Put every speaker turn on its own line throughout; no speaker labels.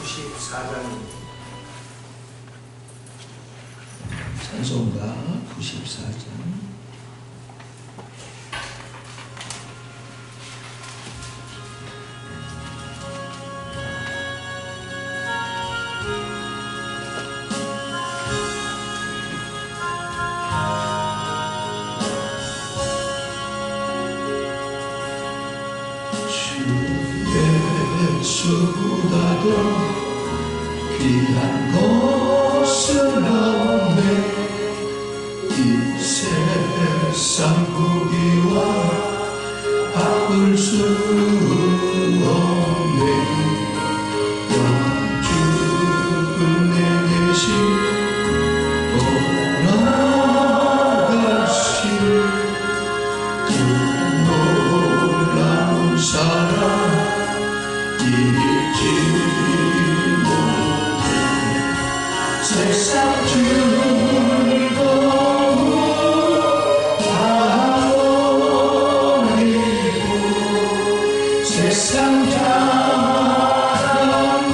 94장입니다.
찬송가 94장. 예수보다도 귀한 것은 없네. 이 세상 보기와 바꿀 수 없네. 영주에 계신 돌아가신 그 놀라운 사랑 잊지 못해. 세상 즐거움 다 버리고 세상 자랑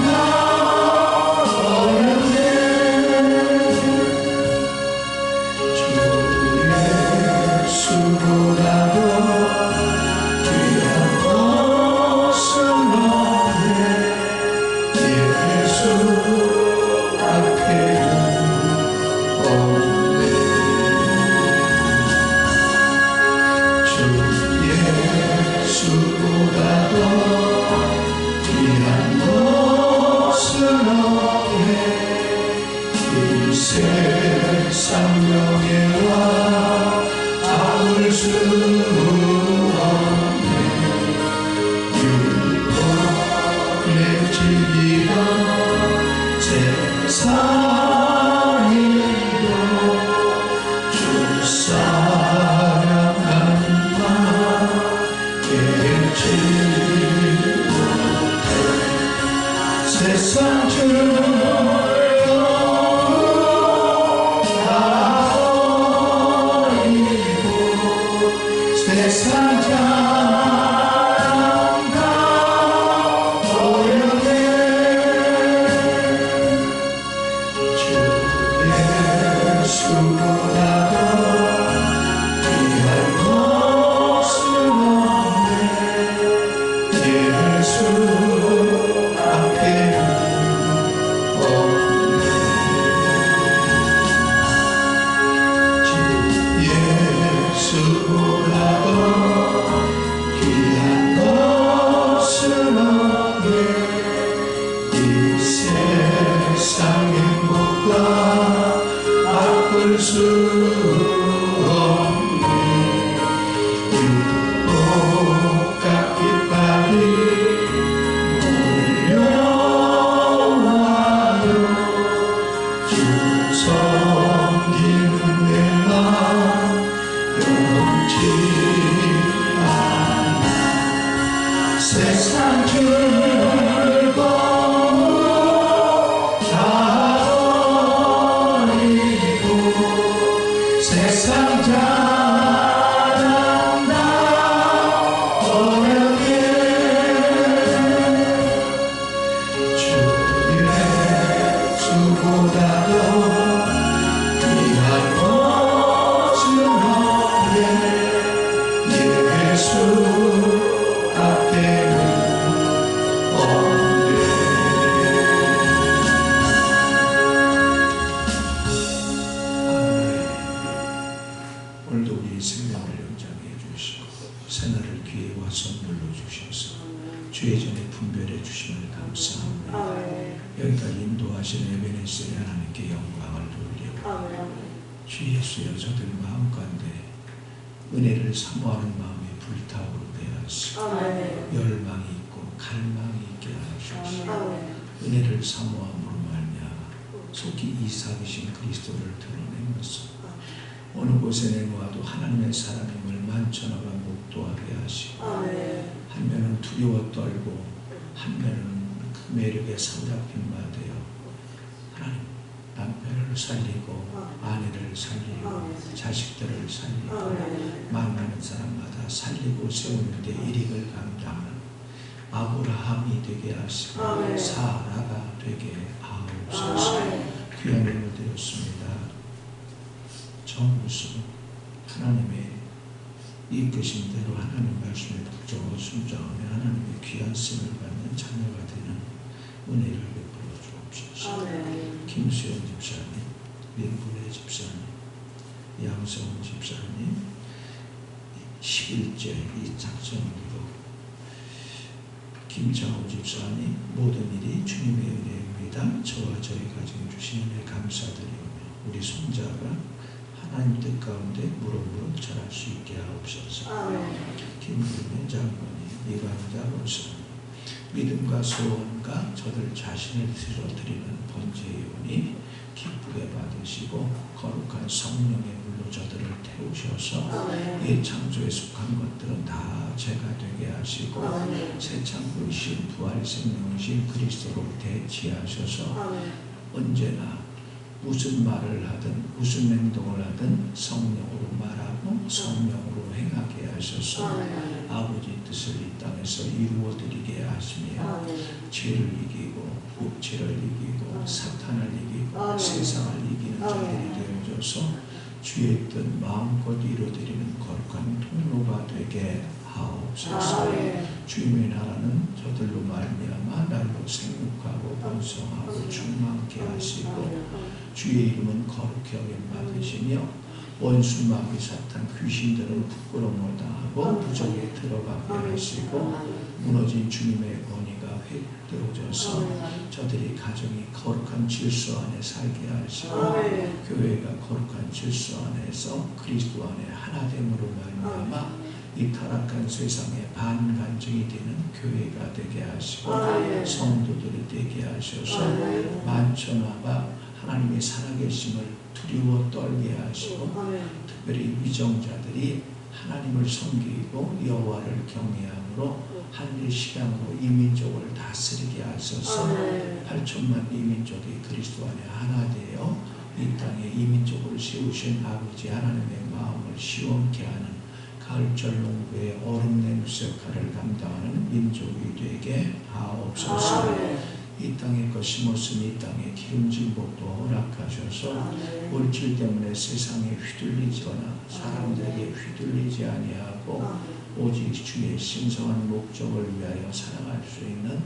다 버렸네. 주 예수보다도 귀한 것은 없네. 예수 앞에는 없네. 주 예수보다도 귀한 것은 없네. 이 세상 명예와 바꿀 수 없네. 율법의 진리가 세상이고 주 사랑하는 마 깨지 못해. 세상 즐거움 다 버리고 세상 자랑 다 버렸네. 주 예수보다도 귀한 것은 없네. 예수 앞에는 없네. 주 예수보다도 귀한 것은 없네. 이 세상 행복과 바꿀 수 없네. 율법과 깃발이 몰려와도 주 섬기는 내 맘 변치 않아. 세상 즐거움 다 버리고 세상 자랑 다 버렸네. 주 예수보다도 귀한 것은 없네. 예수 앞에는 없네. 오늘도 우리 생명을 연장해 주시고 새날을 기회와 선물로 주셔서 주의 전에 분별해 주심을 감사합니다. 여기가 인도하신 에베네셀 하나님께 영광을 돌리고 주 예수여 저들 마음 가운데 은혜를 사모하는 마음이 불타오르게 하시고 열망이 있고 갈망이 있게 하시옵소서. 은혜를 사모함으로 말미암아 속히 이삭이신 그리스도를 드러내면서 어느 곳에 내놓아도 하나님의 사람임을 만천하가 목도하게 하시고 한면은 두려워 떨고 한면은 그 매력에 사로잡힌 바 되어 하나님 남편을 살리고 아내를 살리고 자식들을 살리고 만나는 사람마다 살리고 세우는데 일익을 감당하는 아브라함이 되게 하시고 사라가 되게 하옵소서. 귀한 힘을 드렸습니다. 정무수 하나님의 이끄신 대로 하나님 말씀에 복종하고 순종하며 하나님의 귀한 쓰임을 받는 자녀가 되는 은혜를 베풀어 주옵소서. 김수현 집사님, 민분혜 집사님, 양성훈 집사님 11째 이 작정으로 김창호 집사님 모든 일이 주님의 은혜입니다. 저와 저희 가정 주신 은혜 감사드리오며 우리 손자가 하나님 뜻 가운데 무럭무럭 자랄 수 있게 하옵소서. 김부면 장로님, 이관자 원사님 믿음과 소원과 저들 자신을 드리는 번제의원이 기쁘게 받으시고 거룩한 성령의 물로 저들을 태우셔서 옛 창조에 속한 것들은 다 제가 되게 하시고 새 창조이신 부활의 생명이신 그리스도로 대치하셔서 언제나 무슨 말을 하든 무슨 행동을 하든 성령으로 말하고 성령으로 행하게 하셔서 아버지 뜻을 이 땅에서 이루어드리게 하시며 죄를 이기고 육체를 이기고 사탄을 이기고 세상을 이기는 자들이 되어져서 주의 뜻 마음껏 이루어드리는 거룩한 통로가 되게 하옵소서. 주님의 나라는 저들로 말미암아 날로 생육하고 번성하고 충만케 하시고 주의 이름은 거룩히 여김받으시며 원수 마귀 사탄 귀신들은 부끄러움을 당하고 부정에 들어가게 하시고 무너진 주님의 권위가 획되어져서 저들이 가정이 거룩한 질서 안에 살게 하시고 교회가 거룩한 질서 안에서 그리스도 안에 하나됨으로 말미암아 이 타락한 세상에 반간증이 되는 교회가 되게 하시고 성도들이 되게 하셔서 만천하가 하나님의 살아계심을 두려워 떨게 하시고 특별히 위정자들이 하나님을 섬기고 여호와를 경외함으로 하늘의 시향으로 이민족을 다스리게 하셔서 8천만 이민족이 그리스도 안에 하나 되어 이 땅에 이민족을 세우신 아버지 하나님의 마음을 시원케 하는 가을철 농부의 얼음 냄새 역할을 감당하는 민족이 되게 하옵소서. 이 땅에 것 심었으니 이 땅에 기름진 복도 허락하셔서 물질 때문에 세상에 휘둘리거나 사람들에게 휘둘리지 아니하고 오직 주의 신성한 목적을 위하여 살아갈 수 있는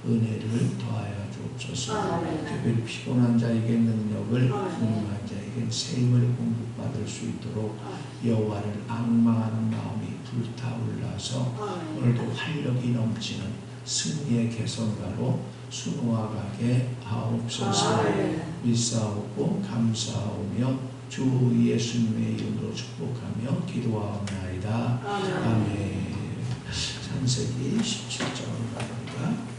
은혜를 더하여 주옵소서. 특별히 피곤한 자에게 능력을, 궁금한 자에게 새 힘을 공급받을 수 있도록 여호와를 앙망하는 마음이 불타올라서 오늘도 활력이 넘치는 승리의 개선가로 수놓아가게 하옵소서. 믿사오고 감사하오며 주 예수님의 이름으로 축복하며 기도하옵나이다. 아멘. 창세기 17장으로 갑니다.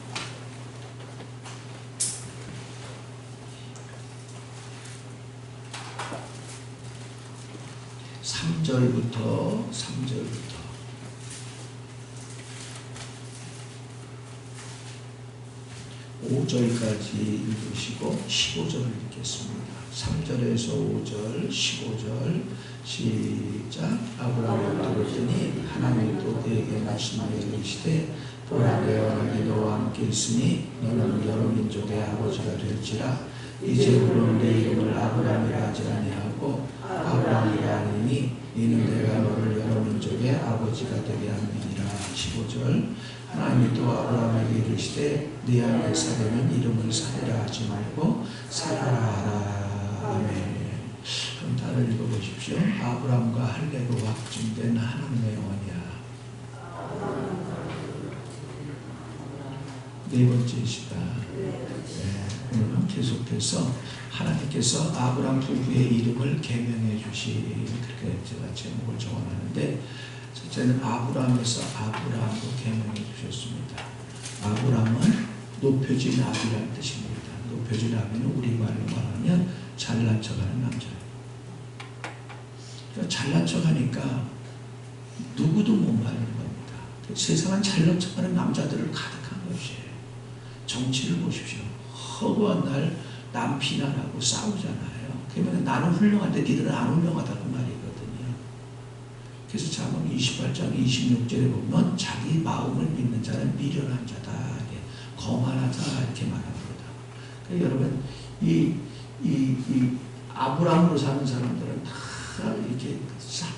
3절부터 5절까지 읽으시고 15절을 읽겠습니다. 3절에서 5절, 15절 시작. 아브라함이 들었더니 하나님이 또 그에게 말씀하여 이르시되 보라 내 언약이 너와 함께 있으니 너는 여러 민족의 아버지가 될지라. 이제부로 내 이름을 아브라함이라 하지 아니하고 아브라함이라 하니 이는 내가 너를 여러 민족의 아버지가 되게 함이니라. 15절 하나님이 또 아브라함에게 이르시되 네 안에 사려는 이름을 사레라 하지 말고 사라라 하라. 아멘. 그럼 다들 읽어보십시오. 아브라함과 할례로 확증된 하나님의 영원이야. 네 번째시다. 오늘은 계속해서 하나님께서 아브라함 부부의 이름을 계명해 주신, 그렇게 제가 제목을 적어놨는데, 첫째는 아브라함에서 아브라함으로 계명해 주셨습니다. 아브라함은 높여진 아비라는 뜻입니다. 높여진 아비는 우리말로 말하면 잘난 척하는 남자예요. 그러니까 잘난 척하니까 누구도 못 말하는 겁니다. 세상은 잘난 척하는 남자들을 가득한 것이에요. 정치를 보십시오. 허구한 날 남 비난하고 싸우잖아요. 그러면 나는 훌륭한데 니들은 안 훌륭하다고 말이거든요. 그래서 잠언 28장 26절에 보면 자기 마음을 믿는 자는 미련한 자다, 거만하다 이렇게 말합니다. 그러니까 여러분 이 아브라함으로 사는 사람들은 다 이렇게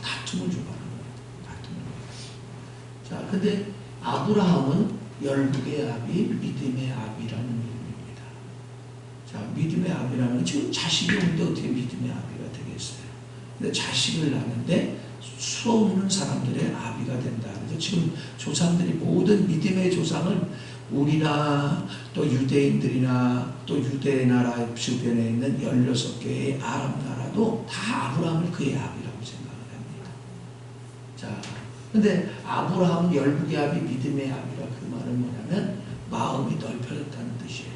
다툼을 주고하는 거예요. 다툼을. 자, 근데 아브라함은 열국의 아비, 믿음의 아비라는 이름입니다. 자, 믿음의 아비라는 지금 자식이 없는데 어떻게 믿음의 아비가 되겠어요? 근데 자식을 낳는데 수 없는 사람들의 아비가 된다. 그래서 지금 조상들이 모든 믿음의 조상을 우리나 또 유대인들이나 또 유대 나라 주변에 있는 16개의 아랍 나라도 다 아브라함을 그의 아비라고 생각을 합니다. 자, 근데 아브라함은 열국의 아비, 믿음의 아비라 그 말은 뭐냐면 마음이 넓혀졌다는 뜻이에요.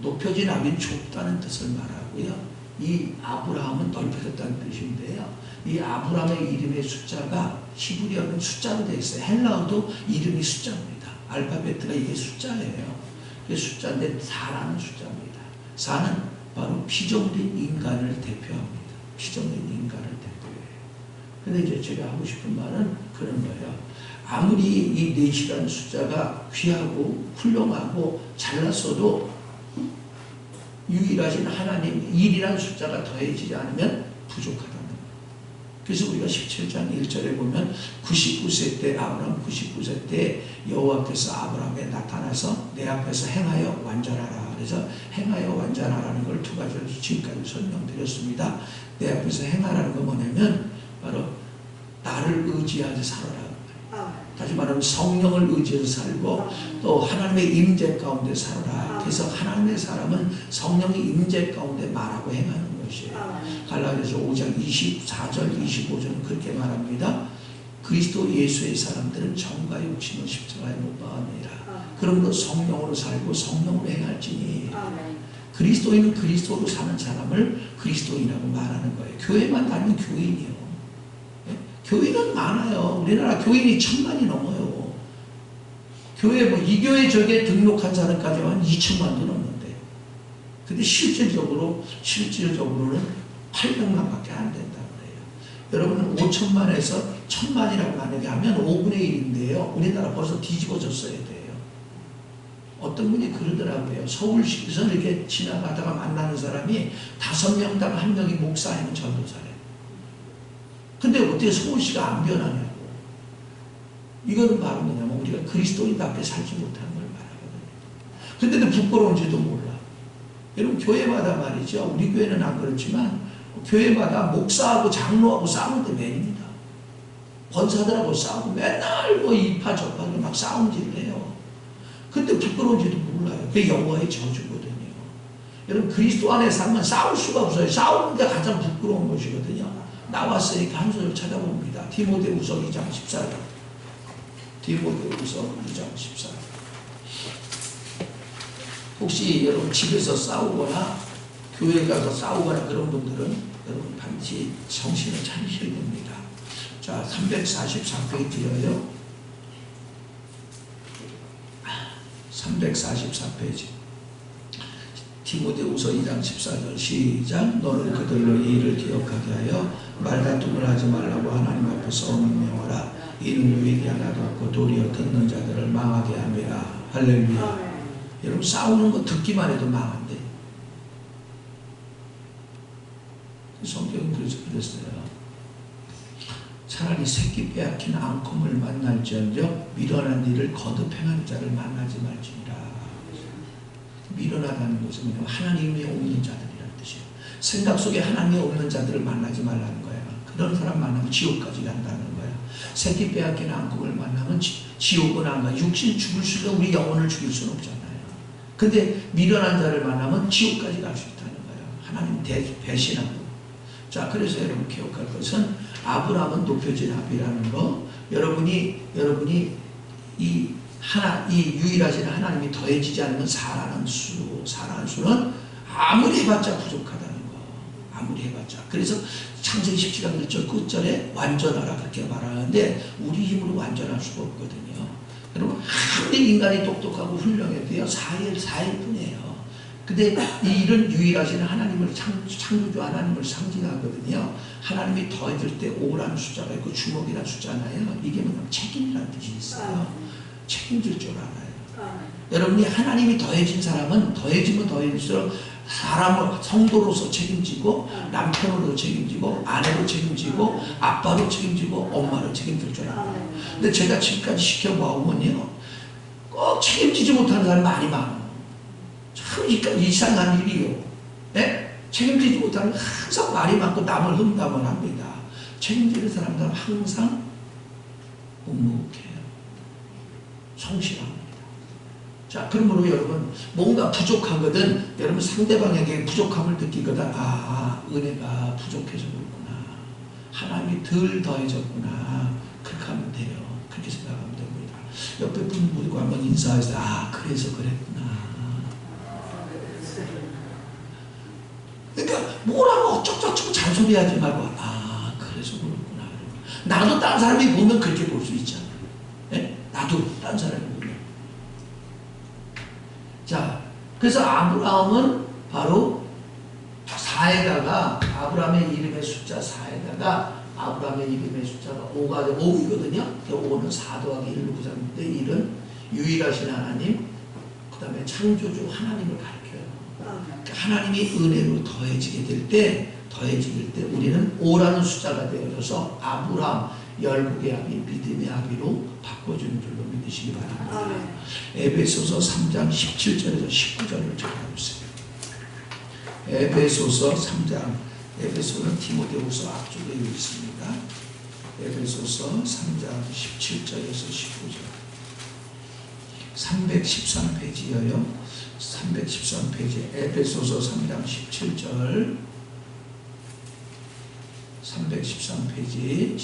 높여진 아비는 좁다는 뜻을 말하고요. 이 아브라함은 넓혀졌다는 뜻인데요. 이 아브라함의 이름의 숫자가 히브리어는 숫자로 되어 있어요. 헬라어도 이름이 숫자입니다. 알파벳가 이게 숫자예요. 그게 숫자인데 4라는 숫자입니다. 4는 바로 피조물인 인간을 대표합니다. 피조물인 인간을 대표해요. 근데 이제 제가 하고 싶은 말은 그런 거예요. 아무리 이 4시라는 숫자가 귀하고 훌륭하고 잘났어도 유일하신 하나님 1이라는 숫자가 더해지지 않으면 부족하다는 거예요. 그래서 우리가 17장 1절에 보면 99세 때 아브라함 99세 때 여호와께서 아브라함에 나타나서 내 앞에서 행하여 완전하라. 그래서 행하여 완전하라는 걸 두 가지로 지금까지 설명드렸습니다. 내 앞에서 행하라는 건 뭐냐면 바로 나를 의지하지 살아라. 다시 말하면 성령을 의지해서 살고 또 하나님의 임재 가운데 살아라. 그래서 하나님의 사람은 성령의 임재 가운데 말하고 행하는 것이에요. 갈라디아서 5장 24절 25절은 그렇게 말합니다. 그리스도 예수의 사람들은 정과 육신을 십자가에 못 박았느니라. 그러므로 성령으로 살고 성령으로 행할지니. 그리스도인은 그리스도로 사는 사람을 그리스도인이라고 말하는 거예요. 교회만 다니면 교인이요. 교인은 많아요. 우리나라 교인이 1000만이 넘어요. 교회 이 교회 저게 등록한 사람까지 한 2000만도 넘는데. 근데 실질적으로는 800만밖에 안 된다고 그래요. 여러분 5천만에서 1000만이라고 만약에 하면 5분의 1인데요. 우리나라 벌써 뒤집어졌어야 돼요. 어떤 분이 그러더라고요. 서울시에서 이렇게 지나가다가 만나는 사람이 5명당 1명이 목사이면 전도사래요. 근데 어떻게 서울시가 안 변하냐고. 이거는 바로 뭐냐면 우리가 그리스도인답게 살지 못하는 걸 말하거든요. 근데도 부끄러운지도 몰라. 여러분 교회마다 말이죠. 우리 교회는 안 그렇지만 교회마다 목사하고 장로하고 싸우는데 맨입니다. 권사들하고 싸우고 맨날 이파저파로 막 싸움질을 해요. 근데 부끄러운지도 몰라요. 그게 여호와의 저주거든요. 여러분 그리스도 안에 살면 싸울 수가 없어요. 싸우는 게 가장 부끄러운 것이거든요. 나왔으니까 한 소절 찾아봅니다. 디모데후서 2장 14절. 디모데후서 2장 14절. 혹시 여러분 집에서 싸우거나 교회 가서 싸우거나 그런 분들은 여러분 반드시 정신을 차리셔야 됩니다. 자, 344페이지여요. 344페이지. 디모데후서 2장 14절 시작. 너는 그들로 이 일을 기억하게 하여 말다툼을 하지 말라고 하나님 앞에서 명령하라. 이는 유익이 하나도 없고 도리어 듣는 자들을 망하게 함이라. 할렐루야. 여러분 싸우는 거 듣기만 해도 망한데. 성경은 그래서 그랬어요. 차라리 새끼 빼앗긴 앙컴을 만날지언정 미련한 일을 거듭 행하는 자를 만나지 말지니라. 미련하다는 것은 뭐냐면 하나님이 없는 자들이라는 뜻이에요. 생각 속에 하나님이 없는 자들을 만나지 말라는 거예요. 그런 사람 만나면 지옥까지 간다는 거예요. 새끼 빼앗긴 앙금을 만나면 지옥은 안 가. 육신 죽을 수도 우리 영혼을 죽일 수는 없잖아요. 근데 미련한 자를 만나면 지옥까지 갈 수 있다는 거예요. 하나님 배신하고. 자, 그래서 여러분 기억할 것은 아브라함은 높여진 아비라는 거. 여러분이 이 유일하신 하나님이 더해지지 않으면 4라는 수는 아무리 해봤자 부족하다는 거. 아무리 해봤자. 그래서 창세기 17장 1절 끝절에 완전하라 그렇게 말하는데 우리 힘으로 완전할 수가 없거든요. 여러분 아무리 인간이 똑똑하고 훌륭해도요 4일 뿐이에요. 근데 이 일은 유일하신 하나님을 창조주 하나님을 상징하거든요. 하나님이 더해질 때 5라는 숫자가 있고 주먹이라는 숫자잖아요. 이게 뭐냐면 책임이라는 뜻이 있어요. 책임질 줄 알아요. 여러분이 하나님이 더해진 사람은 더해지면 더해질수록 사람을 성도로서 책임지고 남편으로 책임지고 아내로 책임지고 아빠로 책임지고 엄마로 책임질 줄 알아요. 근데 제가 지금까지 시켜보면요, 꼭 책임지지 못하는 사람이 많이 많아요. 참 이상한 일이요. 네? 책임지지 못하는 항상 말이 많고 남을 흠담을 합니다. 책임지는 사람들은 항상 묵묵해요. 성실합니다. 자, 그러므로 여러분 뭔가 부족하거든 여러분 상대방에게 부족함을 느끼거든, 은혜가 부족해서 그렇구나, 하나님이 덜 더해졌구나, 그렇게 하면 돼요. 그렇게 생각하면 됩니다. 옆에 분들과 한번 인사해서 그래서 그랬구나. 그러니까 뭐라고 어쩌고저쩌고 잔소리하지 말고 그래서 그렇구나. 나도 딴 사람이 보면 그렇게 볼 수 있잖아요. 네? 나도 딴 사람이 보면. 자, 그래서 아브라함은 바로 4에다가 아브라함의 이름의 숫자 4에다가 아브라함의 이름의 숫자가 5이거든요. 5는 4 더하기 1로 구성되는데 1은 유일하신 하나님, 그 다음에 창조주 하나님을 가리켜요. 그러니까 하나님이 은혜로 더해지게 될 때 우리는 5라는 숫자가 되어져서 아브라함 열국의 합이 믿음의 합의로 바꿔주는 줄로 믿으시기 바랍니다. 에베소서 3장 17절에서 19절을 적어주세요. 에베소서 3장, 에베소는 티모데후서 앞쪽에 있습니다. 에베소서 3장 17절에서 19절. 313페이지여요. 313페이지 에베소서 3장 17절 313페이지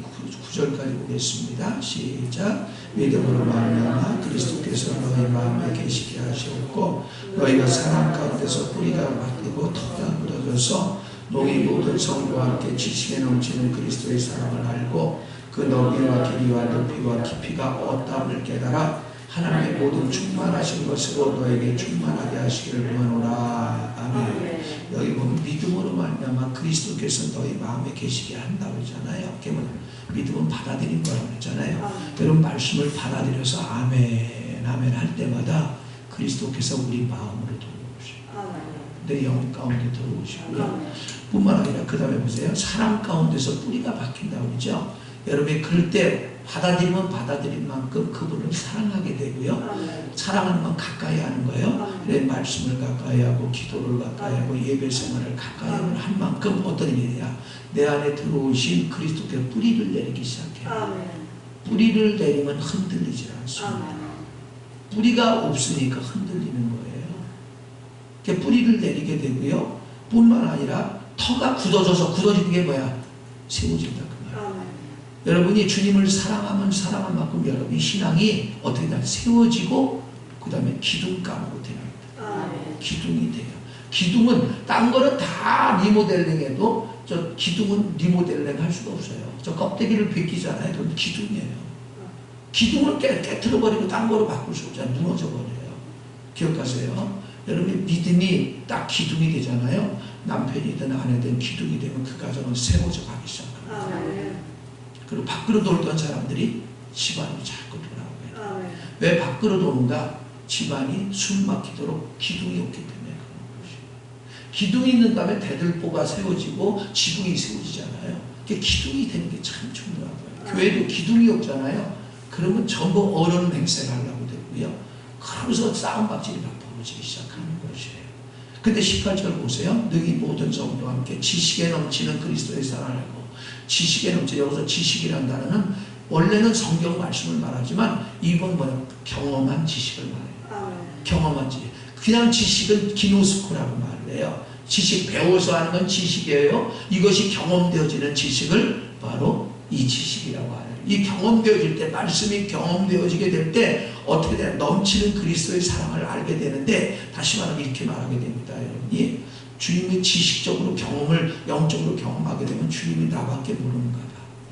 9절까지 보겠습니다. 시작. 믿음으로 말미암아 그리스도께서 너희 마음에 계시게 하셨고 너희가 사랑 가운데서 뿌리가 바뀌고 터가 묻어져서 너희 모든 성도와 함께 지식에 넘치는 그리스도의 사랑을 알고 그 너비와 길이와 높이와 깊이가 어떠함을 깨달아 하나님의 모든 충만하신 것으로 너에게 충만하게 하시기를 구하노라. 아멘. 여기 보면 믿음으로 말미암아 그리스도께서 너희 마음에 계시게 한다고 그러잖아요. 믿음은 받아들인 거라고 그랬잖아요. 여러분 말씀을 받아들여서 아멘 아멘 할 때마다 그리스도께서 우리 마음으로 들어오시고 내 영 가운데 들어오시고요. 뿐만 아니라 그 다음에 보세요. 사랑 가운데서 뿌리가 박힌다고 그러죠. 여러분이 그럴 때 받아들이면 받아들인 만큼 그분을 사랑하게 되고요. 사랑하는 건 가까이 하는 거예요. 그래 말씀을 가까이 하고 기도를 가까이 하고 예배 생활을 가까이 한 만큼 어떤 일이냐, 내 안에 들어오신 그리스도께 뿌리를 내리기 시작해요. 뿌리를 내리면 흔들리지 않습니다. 뿌리가 없으니까 흔들리는 거예요. 이렇게 뿌리를 내리게 되고요. 뿐만 아니라 터가 굳어지는 게 뭐야? 세워진다. 여러분이 주님을 사랑하면 사랑한 만큼 여러분의 신앙이 어떻게 되냐, 세워지고 그 다음에 기둥감으로 됩니다. 기둥이 돼요. 기둥은 딴 거는 다 리모델링해도 저 기둥은 리모델링 할 수가 없어요. 저 껍데기를 벗기잖아요. 그건 기둥이에요. 기둥을 깨트려버리고 딴 거로 바꿀 수 없잖아요. 무너져버려요. 기억하세요. 여러분의 믿음이 딱 기둥이 되잖아요. 남편이든 아내든 기둥이 되면 그 가정은 세워져 가기 시작합니다. 그리고 밖으로 돌던 사람들이 집안이 자꾸 돌아오게. 왜 밖으로 도는가? 집안이 숨막히도록 기둥이 없기 때문에 그런 것이에요. 기둥이 있는 다음에 대들보가 세워지고 지붕이 세워지잖아요. 기둥이 되는 게 참 중요하고요. 교회도 기둥이 없잖아요. 그러면 전부 어려운 맹세를 하려고 되고요. 그러면서 싸움박질이 막 벌어지기 시작하는 것이에요. 근데 18절 보세요. 너희 모든 성도와 함께 지식에 넘치는 그리스도의 사랑을 알고, 지식에 넘치는, 여기서 지식이라는 단어는 원래는 성경 말씀을 말하지만 이건 뭐야? 경험한 지식을 말해요. 경험한 지식. 그냥 지식은 기노스코라고 말을 해요. 지식, 배워서 하는 건 지식이에요. 이것이 경험되어지는 지식을 바로 이 지식이라고 하는. 이 경험되어질 때, 말씀이 경험되어지게 될 때 어떻게 되나? 넘치는 그리스도의 사랑을 알게 되는데, 다시 말하면 이렇게 말하게 됩니다. 여러분이 주님이 지식적으로 경험을, 영적으로 경험하게 되면 주님이 나밖에 모르는가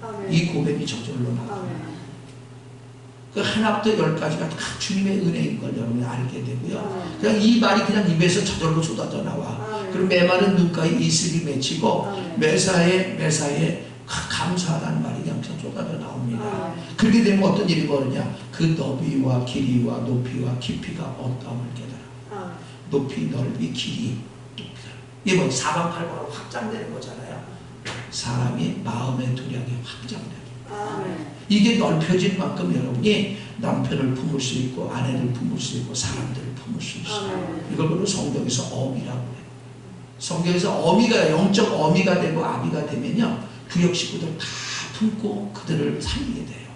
봐. 이 고백이 저절로 나와요. 그 하나부터 10까지가 다 주님의 은혜인 걸 여러분이 알게 되고요. 그냥 이 말이 그냥 입에서 저절로 쏟아져 나와. 그럼 메마른 눈가에 이슬이 맺히고 매사에 감사하다는 말이 그냥 쏟아져 나옵니다. 그렇게 되면 어떤 일이 벌어지냐? 그 너비와 길이와 높이와 깊이가 어떠함을 깨달아. 높이, 넓이, 길이, 높이다. 이게 뭐 사방팔방으로 확장되는 거잖아요. 사람이 마음의 도량이 확장되는. 이게 넓혀진 만큼 여러분이 남편을 품을 수 있고 아내를 품을 수 있고 사람들을 품을 수 있어요. 이걸 바로 성경에서 어미라고 해요. 성경에서 어미가 영적 어미가 되고 아비가 되면요, 구역 식구들 다 품고 그들을 살리게 돼요.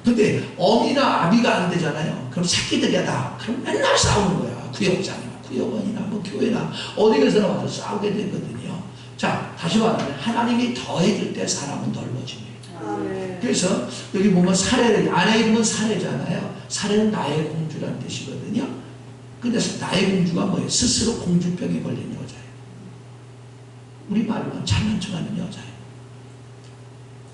근데 어미나 아비가 안 되잖아요. 그럼 새끼들이야 다. 그럼 맨날 싸우는 거야. 구역장이나 구역원이나 뭐 교회나 어디 가서나 와서 싸우게 되거든요. 자, 다시 말하면 하나님이 더해줄 때 사람은 넓어집니다. 그래서 여기 보면 사례, 아내 이름은 사례잖아요. 사례는 나의 공주라는 뜻이거든요. 근데 나의 공주가 뭐예요? 스스로 공주병에 걸린 여자예요. 우리 말로는 잘난 척하는 여자예요.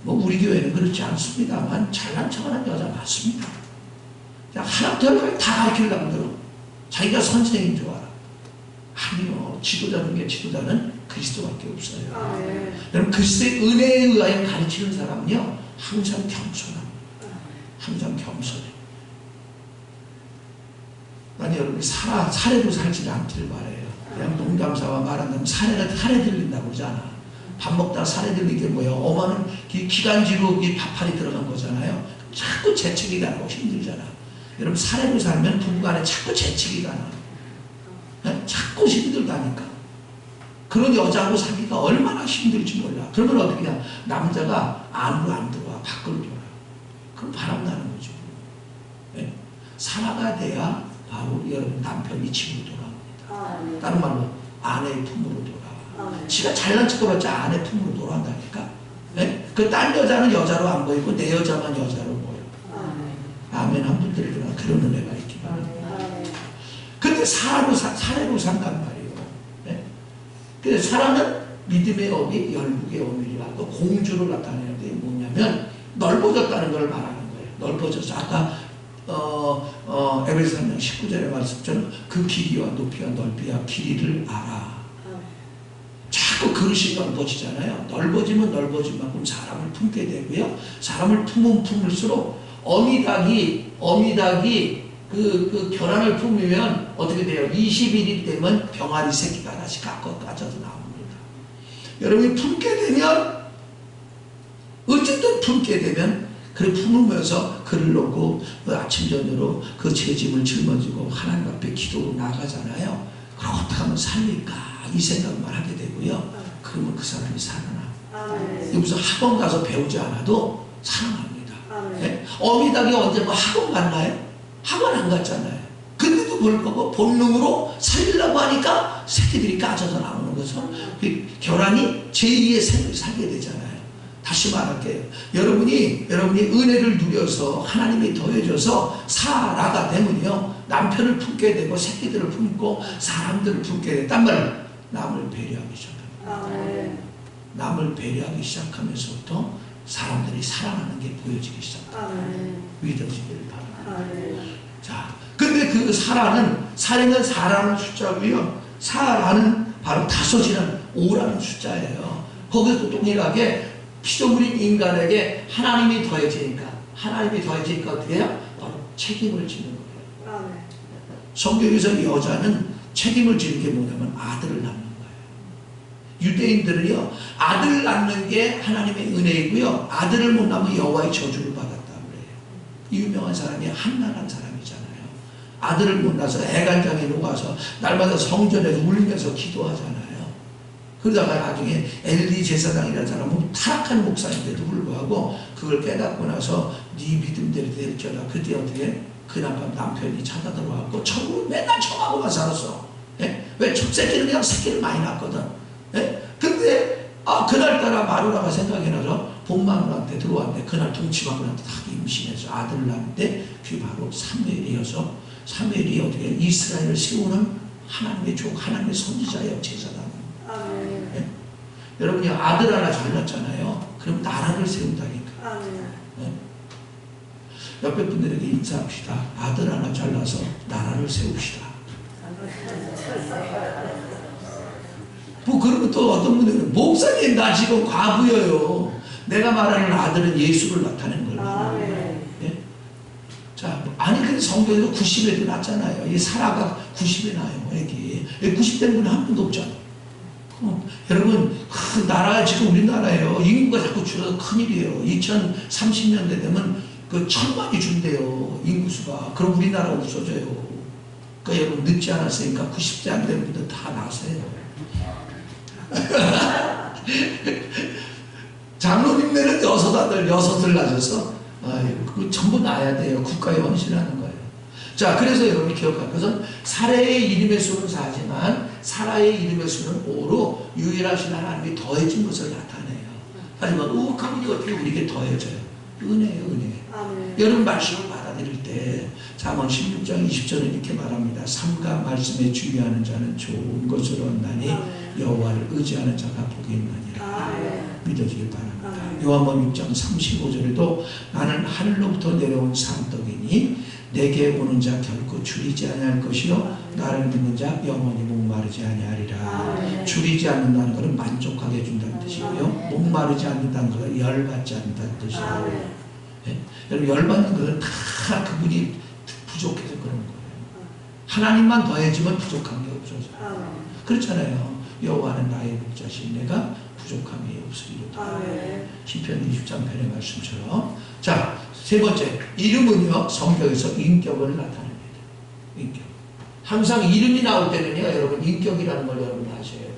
뭐 우리 교회는 그렇지 않습니다만 잘난 척하는 여자 맞습니다. 하나 별걸 다 가르치려고 들어. 자기가 선생인 줄 알아. 아니요. 지도자는 게 지도자는 그리스도밖에 없어요. 여러분 그리스도의 은혜에 의하여 가르치는 사람은요 항상 겸손합니다. 항상 겸손해. 아니 여러분 사례로 살지 않기를 바래요. 그냥 농담삼아 말한다면 사례 들린다고 그러잖아. 밥 먹다가 사례 들린 게 뭐예요? 어머는 기관지로 밥알이 들어간 거잖아요. 자꾸 재채기 가고 힘들잖아. 여러분 사례로 살면 부부간에 자꾸 재채기가 나. 자꾸 힘들다니까. 그런 여자하고 사귀기가 얼마나 힘들지 몰라. 그러면 어떻게 하냐. 남자가 안으로 안 들어와. 밖으로 돌아. 그럼 바람나는 거죠. 네? 사라가 돼야 바로 여러분 남편이 집으로 돌아옵니다. 다른 말로 아내의 품으로 돌아와. 지가 잘난 척해봤자 아내 품으로 돌아온다니까. 네? 그 딴 여자는 여자로 안 보이고 내 여자만 여자로 보여. 아멘 한 분들이 그런 은혜가 있기 바랍니다. 근데 사례로 산단 말이에요. 네? 그래서 사람은 믿음의 어미, 열국의 어미라 또 공주를 나타내는 게 뭐냐면 넓어졌다는 걸 말하는 거예요. 넓어져서 아까 에베소 3장 19절에 말씀처럼 그 길이와 높이와 넓이와 길이를 알아. 자꾸 그릇이 넓어지잖아요. 넓어지면 넓어진 만큼 사람을 품게 되고요. 사람을 품으면 품을수록 어미닭이 그 결함을 품으면 어떻게 돼요? 21일 되면 병아리 새끼가 다시 까져서 나옵니다. 여러분이 품게 되면 어쨌든 품게 되면 그를 품으면서 그를 놓고 아침 저녁으로 그 죄짐을 짊어지고 하나님 앞에 기도로 나가잖아요. 그럼 어떻게 하면 살릴까 이 생각만 하게 되고요. 그러면 그 사람이 살아나. 여기서 학원 가서 배우지 않아도 살아납니다. 네? 어미닭이 언제 뭐 학원 갔나요? 학원 안 갔잖아요. 근데도 불구하고 본능으로 살리려고 하니까 새끼들이 까져서 나오는 거죠. 그 결함이 제2의 생을 살게 되잖아요. 다시 말할게요. 여러분이 은혜를 누려서 하나님이 더해줘서 사라가 되면요 남편을 품게 되고 새끼들을 품고 사람들을 품게 돼. 딴 말로 남을 배려하기 시작합니다. 남을 배려하기 시작하면서부터 사람들이 살아나는 게 보여지기 시작합니다. 믿어지기를 바랍니다. 자, 근데 그 사라는 사라는 숫자고요. 사라는 바로 다섯이라는 5라는 숫자예요. 거기서 동일하게 피조물인 인간에게 하나님이 더해지니까 어떻게 해요? 바로 책임을 지는 거예요. 성경에서 여자는 책임을 지는 게 뭐냐면 아들을 낳는 거예요. 유대인들은요 아들을 낳는 게 하나님의 은혜이고요 아들을 못 낳으면 여호와의 저주를 받았다고 그래요. 유명한 사람이 한나라는 사람이잖아요. 아들을 못 낳아서 애간장에 녹아서 날마다 성전에서 울면서 기도하잖아요. 그러다가 나중에 엘리 제사장이라는 사람은 타락한 목사인데도 불구하고 그걸 깨닫고 나서 네 믿음대로 되리라. 그때 어떻게 그 남편이 찾아 들어왔고 천국을 맨날 청하고만 살았어. 예? 왜 첫 새끼는 그냥 새끼를 많이 낳거든. 예? 근데 그날따라 마누라가 생각이 나서 본마누라한테 들어왔는데 그날 동치마누라한테 다 임신해서 아들을 낳는데 그게 바로 사무엘이어서 사무엘이 어떻게 이스라엘을 세우는 하나님의 종 하나님의 선지자예요. 제사장. 예? 여러분이 아들 하나 잘났잖아요. 그럼 나라를 세운다니까. 예? 옆에 분들에게 인사합시다. 아들 하나 잘나서 나라를 세웁시다. 뭐 그러면 또 어떤 분들은 목사님 나 지금 과부여요. 내가 말하는 아들은 예수를 나타낸 거예요. 예? 자, 아니 근데 성경에도 90에도 났잖아요. 이 사라가 90에 나요. 애기 90 되는 분은 한 분도 없잖아요. 여러분 나라 지금 우리나라에요. 인구가 자꾸 줄어서 큰일이에요. 2030년대 되면 그 1000만이 준대요. 인구수가. 그럼 우리나라 없어져요. 그러니까 여러분 늦지 않았으니까 90세 안 되는 분들 다 나세요. 장로님네는 여섯을 낳으셔서 그 전부 낳아야 돼요. 국가에 헌신하는 거예요. 자, 그래서 여러분이 기억할 것은 사례의 이름의 수는 4지만 사라의 이름의 수는 5로 유일하신 하나님이 더해진 것을 나타내요. 하지만 그분이 어떻게 우리에게 더해져요? 은혜예요, 은혜. 여러분 말씀을 받아들일 때 잠언 16장 20절에 이렇게 말합니다. 삼가 말씀에 주의하는 자는 좋은 것을 얻나니 여호와를 의지하는 자가 복이 있느니라. 믿어지길 바랍니다. 요한복음 6장 35절에도 나는 하늘로부터 내려온 산떡이니 내게 오는 자 결코 줄이지 아니할 것이요 나를 믿는 자 영원히 목마르지 아니하리라. 줄이지 않는다는 것은 만족하게 해준다는 뜻이고요. 목마르지 않는다는 것은 열받지 않는다는 뜻이에요. 네? 여러분 열받는 것은 다 그분이 부족해서 그런 거예요. 하나님만 더해지면 부족한 게 없어져요. 그렇잖아요. 여호와는 나의 목자신 내가 부족함이 없으리로다. 시편 20장 말씀처럼. 자, 세 번째, 이름은요 성경에서 인격을 나타냅니다. 인격. 항상 이름이 나올 때는요 여러분 인격이라는 걸 여러분 아셔야 돼요.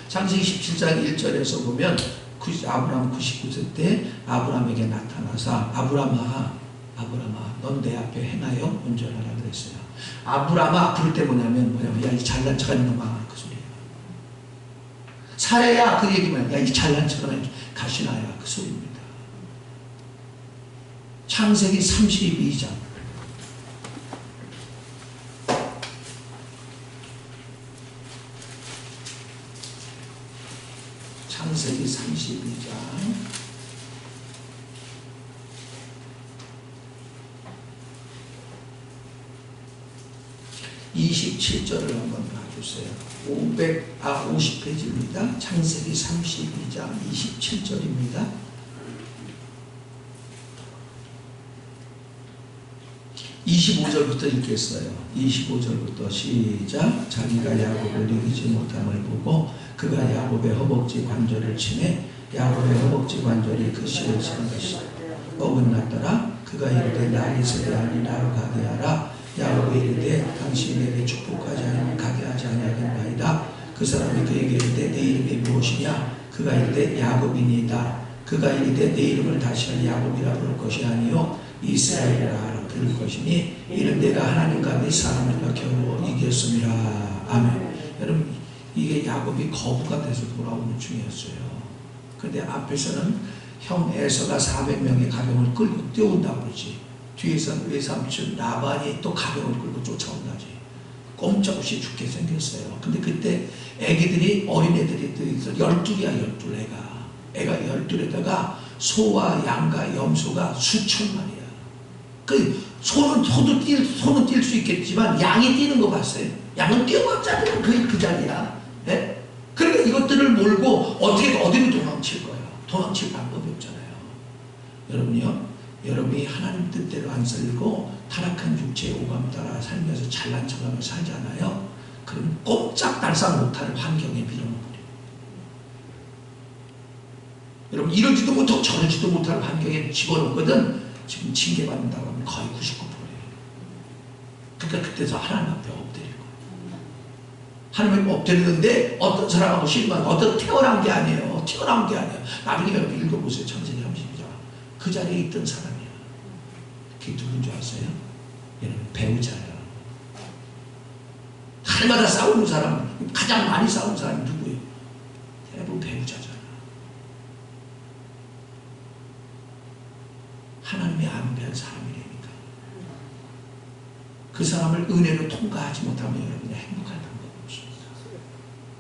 창세기 17장 1절에서 보면 아브라함 99세 때 아브라함에게 나타나서 아브라함아 넌 내 앞에 행하여 운전하라 그랬어요. 아브라함아 부를 때 뭐냐면 야 이 잘난 척하는 놈아 그 소리예요. 사례야 그 얘기면 야 이 잘난 척하는 가시나야 그 소리입니다. 창세기 32장 창세기 32장 27절을 한번 봐주세요. 50페이지입니다. 창세기 32장 27절입니다. 25절부터 읽겠어요. 25절부터 시작. 자기가 야곱을 이기지 못함을 보고 그가 야곱의 허벅지 관절을 치매 야곱의 허벅지 관절이 그 씨를 치는 것이 어긋났더라. 그가 이르되 날이 세대하니 나로 가게 하라. 야곱이 이르되 당신이 내게 축복하지 않으면 가게 하지 아니하겠나이다. 그 사람이 그에게 이르되 내 이름이 무엇이냐. 그가 이르되 야곱이니이다. 그가 이르되 내 이름을 다시는 야곱이라 부를 것이 아니요 이스라엘이라 부를 것이니 이는 내가 하나님과 네 사람들과 겨우 이겼음이라. 아멘. 여러분 이게 야곱이 거부가 돼서 돌아오는 중이었어요. 그런데 앞에서는 형 에서가 400명의 가병을 끌고 뛰어온다고 그러지. 뒤에서는 외삼촌 라반이 또 가병을 끌고 쫓아온다지. 꼼짝없이 죽게 생겼어요. 근데 그때 애기들이 어린애들이 또 있어 12이야 12애가. 애가 12에다가 소와 양과 염소가 수천 마리야. 그 소는 뛸 수 있겠지만 양이 뛰는 거 봤어요? 양은 뛰어봤자면 그 자리야. 네? 그러니까 이것들을 몰고 어디로 도망칠 거예요? 도망칠 방법이 없잖아요. 여러분이요, 여러분이 하나님 뜻대로 안 살고 타락한 육체의 오감 따라 살면서 잘난 척하며 살잖아요. 그러면 꼼짝달싹 못하는 환경에 밀어넣어버려요. 여러분 이러지도 못하고 저러지도 못하는 환경에 집어넣거든. 지금 징계받는다고 하면 거의 99%예요. 그러니까 그때서 하나님 앞에 엎드릴 거예요. 하나님 앞에 엎드리는데 어떤 사람하고 실망, 어떤 태어난 게 아니에요. 태어난 게 아니에요. 나중에 여러분 읽어보세요. 창세기 32장. 그 자리에 있던 사람이야. 그게 누군 줄 아세요? 여러분 배우자예요. 날마다 싸우는 사람, 가장 많이 싸우는 사람이 누구예요? 대부분 배우자잖아. 하나님의 안배한 사람이라니까. 그 사람을 은혜로 통과하지 못하면 여러분이 행복할 방법이 없습니다.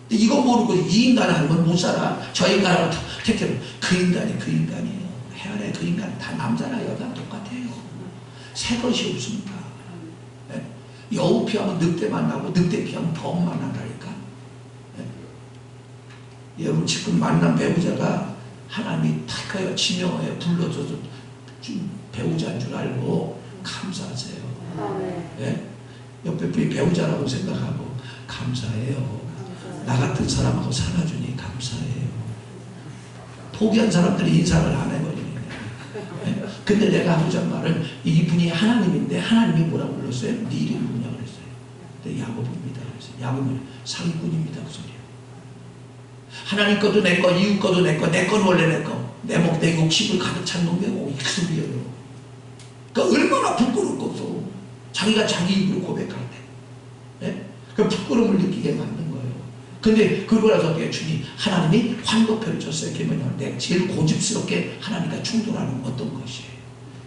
근데 이거 모르고 이 인간 아니면 못 살아. 저 인간하고 택해도 그 인간이에요. 해안에 그 인간 다 남자나 여자 똑같아요. 새 것이 없습니다. 네? 여우 피하면 늑대 만나고 늑대 피하면 범 만난다니까. 네? 여러분 지금 만난 배우자가 하나님이 택하여 지명하여 불러줘서 좀 배우자인 줄 알고 감사하세요. 예? 옆에 분이 배우자라고 생각하고 감사해요. 나 같은 사람하고 살아주니 감사해요. 포기한 사람들이 인사를 안 해버리네. 예? 근데 내가 하고자 말은 이분이 하나님인데 하나님이 뭐라고 불렀어요? 네 이름이 뭐냐고 그랬어요. 근데 야곱입니다. 그랬어요. 야곱은 사기꾼입니다. 그 소리예요. 하나님 것도 내 거, 이웃 것도 내 거, 내 건 원래 내 거. 내 욕심을 가득 찬 놈이고 이 소리예요. 그러니까 얼마나 부끄럽고서 자기가 자기 입으로 고백할 때, 예? 그 부끄러움을 느끼게 만든 거예요. 근데 그거라서 주님 하나님이 환도표를 줬어요. 그러면 내가 제일 고집스럽게 하나님과 충돌하는 어떤 것이에요.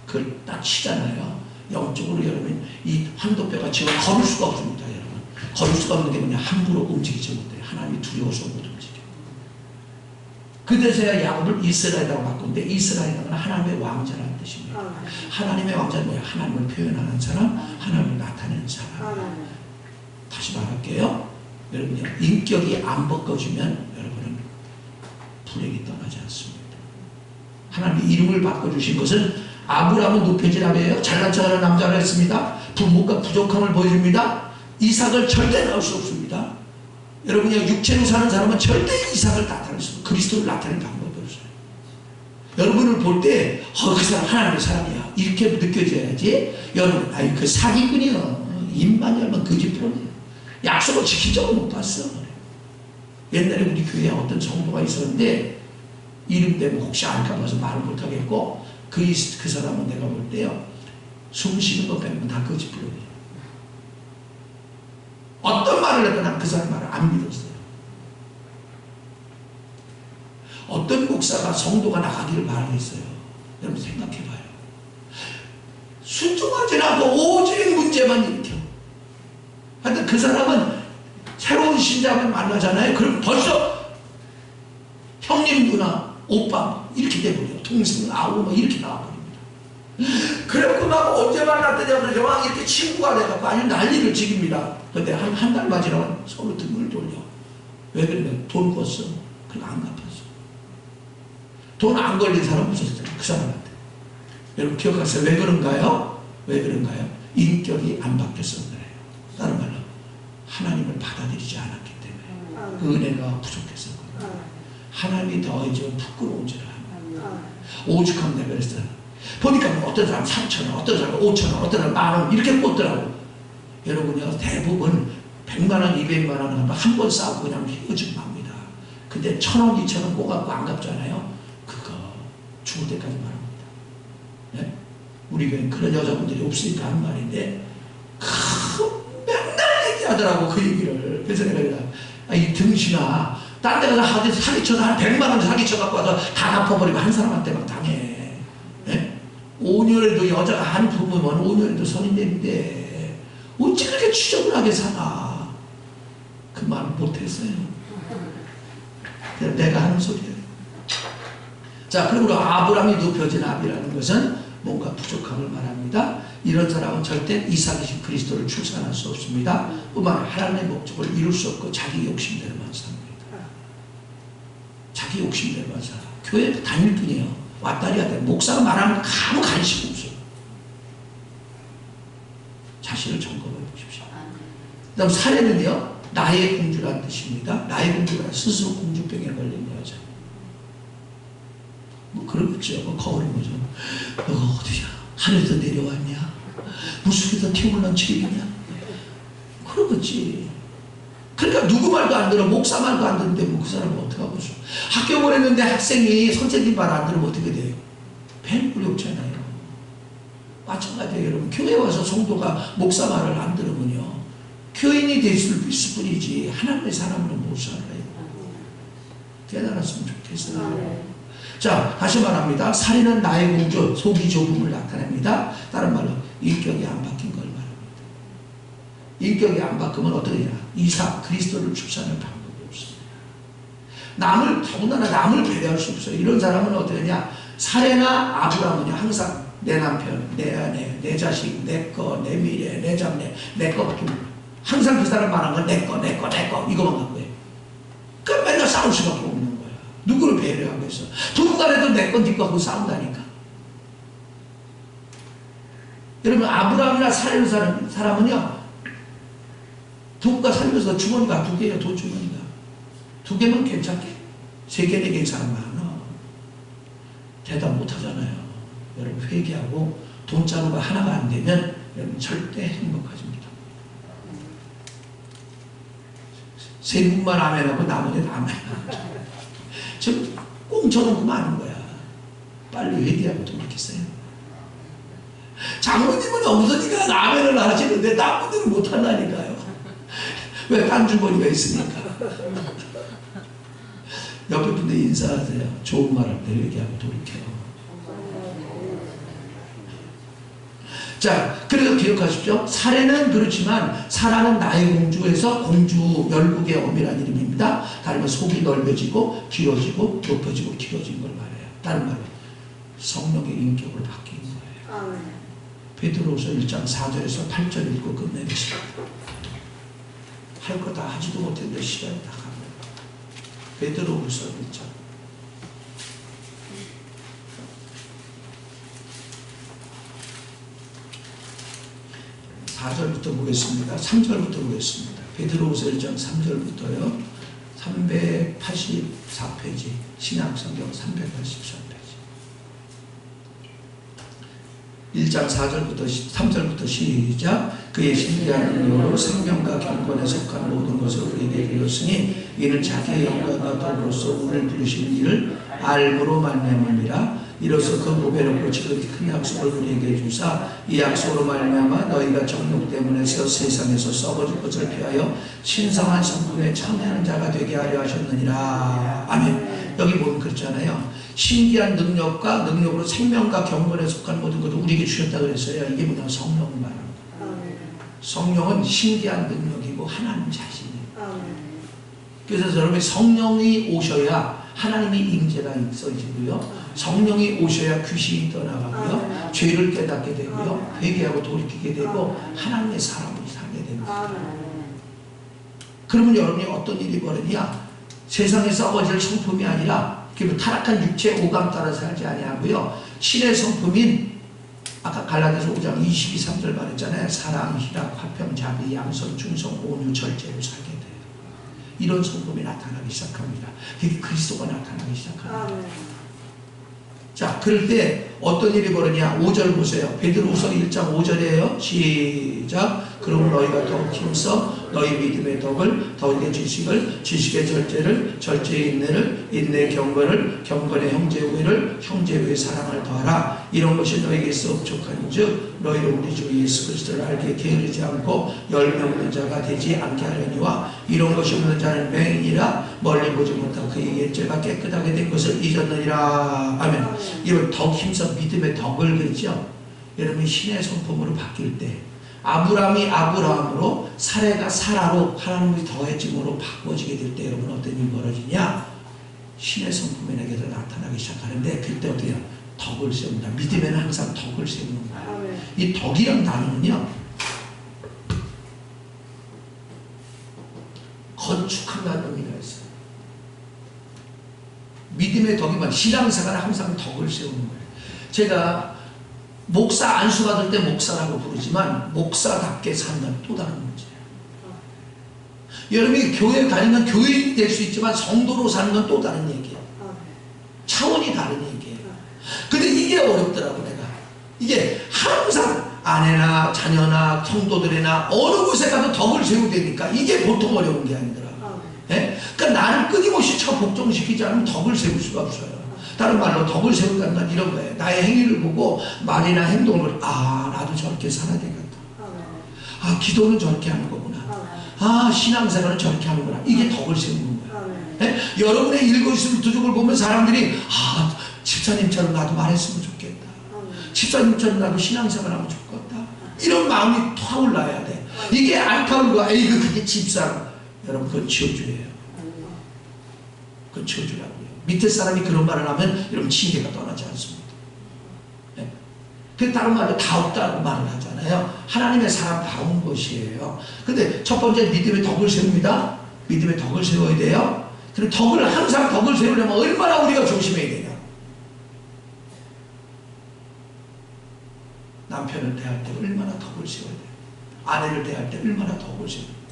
그걸 딱 치잖아요. 영적으로 여러분 이 환도표가 지금 걸을 수가 없습니다. 여러분 걸을 수가 없는 게 뭐냐, 함부로 움직이지 못해요. 하나님이 두려워서 못 움직여요. 그래서야 야곱을 이스라엘이라고 바꾼데 이스라엘은 하나님의 왕자라는 뜻입니다. 하나님의 왕자는 뭐야? 하나님을 표현하는 사람, 하나님을 나타내는 사람. 다시 말할게요. 여러분요, 인격이 안 바꿔주면 여러분은 불행이 떠나지 않습니다. 하나님의 이름을 바꿔주신 것은 아브라함은 높여지라며요. 잘난 척하는 남자라 했습니다. 부모가 부족함을 보여줍니다. 이삭을 절대 낳을 수 없습니다. 여러분이 육체로 사는 사람은 절대 이삭을 나타낼 수 없어요. 그리스도를 나타내는 방법이 없어요. 여러분을 볼 때 그 사람 하나님의 사람이야 이렇게 느껴져야지. 여러분 아이 그 사기꾼이요. 입만 열면 거짓부렁이에요. 약속을 지킨 적은 못 봤어. 옛날에 우리 교회에 어떤 성도가 있었는데 이름 때문에 혹시 알까 봐서 말을 못하겠고 그 사람은 내가 볼 때요 숨 쉬는 것 빼면 다 거짓부렁이에요. 어떤 말을 해도 난 그 사람 말을 안 믿었어요. 어떤 목사가 성도가 나가기를 바라겠어요. 여러분 생각해봐요. 순종하지 않고 오직 문제만 일으켜. 하여튼 그 사람은 새로운 신자만 만나잖아요. 그럼 벌써 형님 누나 오빠 이렇게 돼버려요. 동생 아우 뭐 이렇게 나와버립니다. 그래갖고 막 언제 만났더냐 그러죠. 막 이렇게 친구가 돼갖고 아주 난리를 지깁니다. 근데 한 달 맞이라면 서로 등을 돌려. 왜 그러면 돈 꿨어. 그리고 안 갚았어. 돈 안 걸린 사람 없었어요. 그 사람한테. 여러분 기억하세요. 왜 그런가요? 왜 그런가요? 인격이 안 바뀌어서 그래요. 다른 말로 하나님을 받아들이지 않았기 때문에 그 은혜가 부족해서 그래요. 하나님이 더해지면 부끄러운 죄를 합니다. 오죽하면 내가 그랬어요. 보니까 뭐 어떤 사람 3,000원, 어떤 사람 5,000원, 어떤 사람 10,000원 이렇게 꽂더라고. 여러분요 대부분 100만원, 200만원 한 번 싸우고 그냥 헤어지고 맙니다. 근데 1,000원, 2,000원 꽂아갖고 안 갚잖아요. 그거 죽을 때까지 말합니다. 네? 우리 교회는 그런 여자분들이 없으니까 하는 말인데 맨날 얘기하더라고 그 얘기를. 그래서 내가 이 등신아 딴 데 가서 사기쳐서 한 100만원 사기쳐갖고 와서 다 갚아버리고 한 사람한테 막 당해. 네? 5년에도 여자가 한 부부면 5년에도 선인인데 어찌 그렇게 추적을하게 사나. 그 말 못했어요. 내가 하는 소리예요. 자, 그러므로 아브라함이 높여진 아비라는 것은 뭔가 부족함을 말합니다. 이런 사람은 절대 이삭이신 그리스도를 출산할 수 없습니다. 뿐만 아니라 하나님의 목적을 이룰 수 없고 자기 욕심대로만 삽니다. 자기 욕심대로만 살아. 교회 다닐 뿐이에요. 왔다리 갔다 목사가 말하는 거 아무 관심 없어요. 자신을 점검해 보십시오. 그 다음 사례는요 나의 공주라는 뜻입니다. 나의 공주가 스스로 공주병에 걸린 여자. 뭐 그러겠죠. 뭐 거울인 거죠. 너가 어디야? 하늘에서 내려왔냐? 물속에서 튀어올 넘치겠냐? 그러겠지. 그러니까 누구 말도 안 들어. 목사 말도 안 듣는데 뭐 그 사람은 어떡하고 있어. 학교 보냈는데 학생이 선생님 말 안 들으면 어떻게 돼요? 별 꼴이 없잖아요. 마찬가지예요. 여러분 교회 와서 성도가 목사 말을 안 들으면요 교인이 될 수 있을 뿐이지 하나님의 사람으로 못 살아요. 깨달았으면 좋겠어요. 자, 다시 말합니다. 살인은 나의 공주, 속이 좁음을 나타냅니다. 다른 말로 인격이 안 바뀐 걸 말합니다. 인격이 안 바뀌면 어떻게 되냐? 이삭, 그리스도를 출산할 방법이 없습니다. 더군다나 남을 배려할 수 없어요. 이런 사람은 어떻게 되냐? 사례나 아브라함은요 항상 내 남편, 내 아내, 내 자식, 내 거, 내 미래, 내 장래, 내 거밖에 몰라. 항상 그 사람 말한 건 내 거, 내 거, 내 거 이거만 갖고 해. 그럼 맨날 싸울 수밖에 없는 배려하고 있어. 누군가라도 내 건 네 거 하고 싸운다니까. 여러분 아브라함이나 사례로 사는 사람은요, 누군가 살면서 주머니가 2개예요. 돈 주머니가 2개면 괜찮게 3개 4개의 사람 많아. 대답 못하잖아요. 여러분 회개하고 돈 자루가 하나가 안 되면 여러분 절대 행복하십니다. 세 분만 아멘하고 나머지는 아멘 안 하죠. 지금 꽁쳐놓고 마는 거야. 빨리 회개하고 돌이켰어요. 장모님은 없으니까 아멘을 하시는데 딴 분들은 못한다니까요. 왜? 딴 주머니가 있으니까. 옆에 분들 인사하세요. 좋은 말 할 때 회개하고 돌이켜요. 자, 그래서 기억하십시오. 사례는 그렇지만 사라는 나의 공주에서 공주 열국의 어미란 이름입니다. 다른 말 속이 넓어지고 길어지고 높아지고 길어진 걸 말해요. 다른 말로 성령의 인격으로 바뀐 거예요. 베드로후서 1장 4절에서 8절 읽고 끝내겠습니다. 할 거 다 하지도 못했는데 시간이 다 갑니다. 베드로후서 1장 4절부터 보겠습니다. 3절부터 보겠습니다. 베드로후서 1장 3절부터요. 384페이지 신약성경 384페이지 1장 4절부터 3절부터 시작. 그의 신비한 능력으로 생명과 경건에 속한 모든 것을 우리에게 이르렀으니 이는 자기의 영광과 더불어서 우리를 부르시는 이를 알므로 말미암음이라. 이로써 그 보배롭고 지극히 큰 약속을 우리에게 주사 이 약속으로 말미암아 너희가 정욕 때문에서 세상에서 썩어질 것을 피하여 신성한 성품에 참여하는 자가 되게 하려 하셨느니라. 아멘. 여기 보면 그렇잖아요. 신기한 능력과 능력으로 생명과 경건에 속한 모든 것을 우리에게 주셨다고 그랬어요. 이게 뭐냐? 성령을 말합니다. 성령은 신기한 능력이고 하나님 자신이에요. 그래서 여러분이 성령이 오셔야 하나님의 임재가 있어지고요. 성령이 오셔야 귀신이 떠나가고요. 죄를 깨닫게 되고요. 회개하고 돌이키게 되고 하나님의 사람으로 살게 됩니다. 그러면 여러분이 어떤 일이 벌어지냐? 세상에서 썩어질 성품이 아니라 타락한 육체 오감 따라 살지 아니하고요. 신의 성품인 아까 갈라디아서 5장 22, 3절 말했잖아요. 사랑, 희락, 화평, 자비, 양선, 충성, 온유, 절제로 살게 돼요. 이런 성품이 나타나기 시작합니다. 그게 그리스도가 나타나기 시작합니다. 자, 그럴 때 어떤 일이 벌어지냐? 5절 보세요. 베드로후서 1장 5절이에요. 시작. 그럼 너희가 더욱 힘써 너희 믿음의 덕을, 덕의 지식을, 지식의 절제를, 절제의 인내를, 인내의 경건을, 경건의 형제 우애를, 형제 우애의 사랑을 더하라. 이런 것이 너희에게서 업적하는즉 너희로 우리 주 예수 그리스도를 알게 게으르지 않고 열매 없는 자가 되지 않게 하려니와 이런 것이 없는 자는 맹인이라 멀리 보지 못하고 그의 옛죄가 깨끗하게 된 것을 잊었느니라. 아멘. 이번 덕 힘써 믿음의 덕을 그랬죠. 여러분이 신의 성품으로 바뀔 때 아브라함이 아브라함으로 사례가 사라로 하나님이 더해짐으로 바꿔지게 될 때 여러분 어떤 일이 벌어지냐? 신의 성품이 내게서 나타나기 시작하는데 그때 어떻게 해요? 덕을 세웁니다. 믿음에는 항상 덕을 세우는 거예요. 이 덕이란 단어는요, 건축한다는 의미가 있어요. 믿음의 덕이 말 신앙생활은 항상 덕을 세우는 거예요. 제가 목사 안수 받을 때 목사라고 부르지만 목사답게 사는 건 또 다른 문제예요. 여러분이 교회 다니면 교인이 될 수 있지만 성도로 사는 건 또 다른 얘기예요. 차원이 다른 얘기예요. 근데 이게 어렵더라고. 내가 이게 항상 아내나 자녀나 성도들이나 어느 곳에 가도 덕을 세우되니까 이게 보통 어려운 게 아니더라고. 예? 그러니까 나를 끊임없이 복종시키지 않으면 덕을 세울 수가 없어요. 다른 말로 덕을 세운다는 건 이런 거예요. 나의 행위를 보고 말이나 행동을 보고 나도 저렇게 살아야 되겠다. 기도는 저렇게 하는 거구나. 신앙생활은 저렇게 하는구나. 이게 덕을 세우는 거예요. 네? 여러분의 일거수일투족을 보면 사람들이 집사님처럼 나도 말했으면 좋겠다. 집사님처럼 나도 신앙생활하면 좋겠다. 이런 마음이 타올라야 돼. 이게 안 타올라. 그게 집사람. 여러분 그건 지어주예요. 그건 지어주라고요. 밑에 사람이 그런 말을 하면 여러분 징계가 떠나지 않습니다. 네? 그 다른 말로 다 없다고 말을 하잖아요. 하나님의 사람 다 온 것이에요. 근데 첫 번째 믿음의 덕을 세웁니다. 믿음의 덕을 세워야 돼요. 그럼 항상 덕을 세우려면 얼마나 우리가 조심해야 되냐. 남편을 대할 때 얼마나 덕을 세워야 돼요. 아내를 대할 때 얼마나 덕을 세워야 돼요.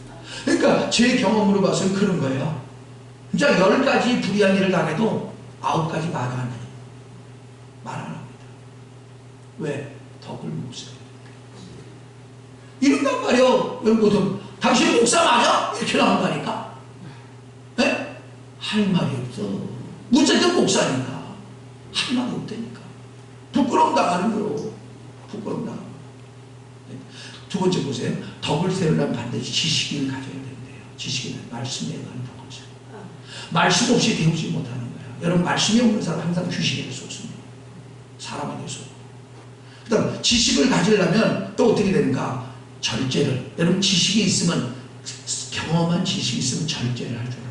그러니까 제 경험으로 봐서는 그런 거예요. 진짜 10가지 불의한 일을 당해도 9가지 말 안 해요. 말 안 합니다. 왜? 덕을 못 세워요. 이런단 말이에요. 여러분, 당신 목사 맞아? 이렇게 나온다니까. 네? 할 말이 없어. 무조건 목사니까. 할 말이 없다니까. 부끄러움 당하는 거요. 부끄러움 당하는 거. 두 번째 보세요. 덕을 세우려면 반드시 지식을 가져야 된대요. 지식은 말씀에 관한 덕을. 말씀 없이 배우지 못하는 거야. 여러분, 말씀이 없는 사람 항상 귀신에게 속습니다. 사람에게 속고. 그 다음 지식을 가지려면 또 어떻게 되는가? 절제를. 여러분, 지식이 있으면, 경험한 지식이 있으면 절제를 할 줄 알아요.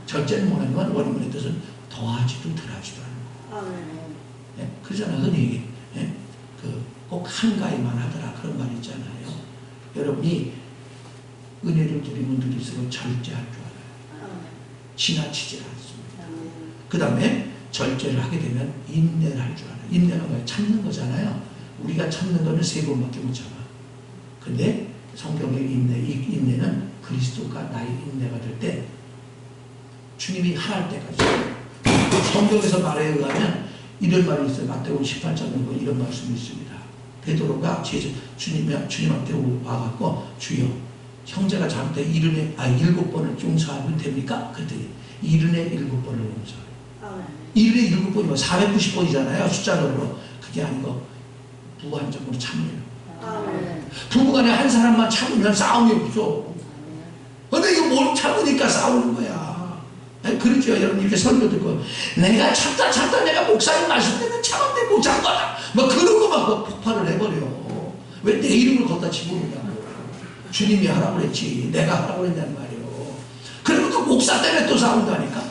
절제는 뭐냐면 원문의 뜻은 더하지도 덜하지도 않는 거예요. 네? 그러잖아요. 흔히 네? 꼭 한가위만 하더라 그런 말 있잖아요. 여러분이 은혜를 누리면 누릴수록 절제할 줄 알아요. 지나치지 않습니다. 그 다음에 절제를 하게 되면 인내를 할 줄 알아요. 인내는 뭐예요? 참는 거잖아요. 우리가 참는 거는 3번밖에 못 참아. 근데 성경의 인내, 이 인내는 그리스도가 나의 인내가 될 때 주님이 하랄 때까지. 성경에서 말에 의하면 이런 말이 있어요. 마태복음 18장에 보면 이런 말씀이 있습니다. 베드로가 주님한테 와갖고 주여 형제가 잘못해 7번을 용서하면 됩니까? 그랬더니 7번을 용서해요. 7번이면 490번이잖아요. 숫자적으로. 그게 아니고 무한정으로 참으래요. 부부간에 한 사람만 참으면 싸움이 없어. 근데 이거 뭘 참으니까 싸우는 거야. 그렇죠. 여러분 이렇게 설교 듣고 내가 참다 내가 목사님 말씀 때문에 참았는데 못 참은 거다. 뭐 그런 거만 폭발을 해버려. 왜 내 이름을 걷다 집어넣냐고. 주님이 하라고 그랬지. 내가 하라고 그랬냐는 말이에요. 그리고 또 목사 때문에 또 싸운다니까.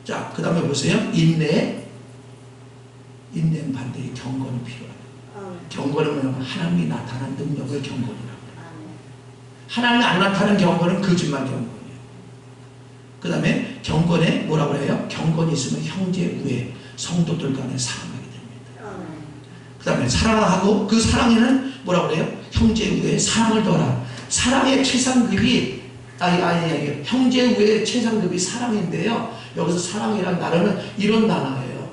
자, 그 다음에 보세요. 인내는 반드시 경건이 필요하다. 경건은 뭐냐면 하나님이 나타난 능력을 경건이라고 해요. 하나님이 안 나타난 경건은 거짓말 경건이에요. 그 다음에 경건에 뭐라고 해요? 경건이 있으면 형제 우애 성도들 간에 사랑하게 됩니다. 그 다음에 사랑하고 그 사랑에는 뭐라고 그래요? 형제 우애 사랑을 더하라. 사랑의 최상급이 형제 우애의 최상급이 사랑인데요. 여기서 사랑이란 단어는 이런 단어예요.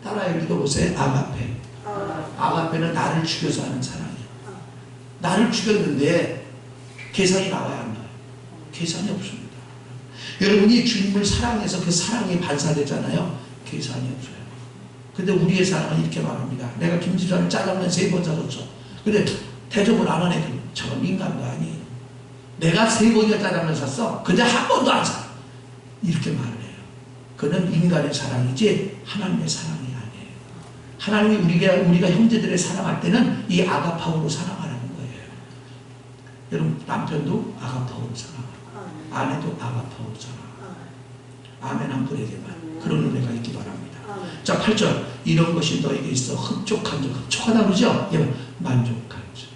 따라 읽어보세요. 아가페. 아가페는 나를 죽여서 하는 사랑이에요. 나를 죽였는데 계산이 나와야 안 나와요. 계산이 없습니다. 여러분이 주님을 사랑해서 그 사랑이 반사되잖아요. 계산이 없어요. 근데 우리의 사랑은 이렇게 말합니다. 내가 김지선을 짜장면 3번 사줬어. 근데 대접을 안 하네. 저건 인간도 아니에요. 내가 3번이나 짜장면 샀어. 근데 한 번도 안 사. 이렇게 말을 해요. 그는 인간의 사랑이지 하나님의 사랑이 아니에요. 하나님이 우리가 형제들을 사랑할 때는 이 아가파오로 사랑하라는 거예요. 여러분 남편도 아가파오로 사랑하고 아내도 아가파오로 사랑하고 아멘 한 분에게만 그런 은혜가 있기 바랍니다. 자 8절 이런 것이 너에게 있어 흡족한 적 흡족하다 그러죠? 만족한 적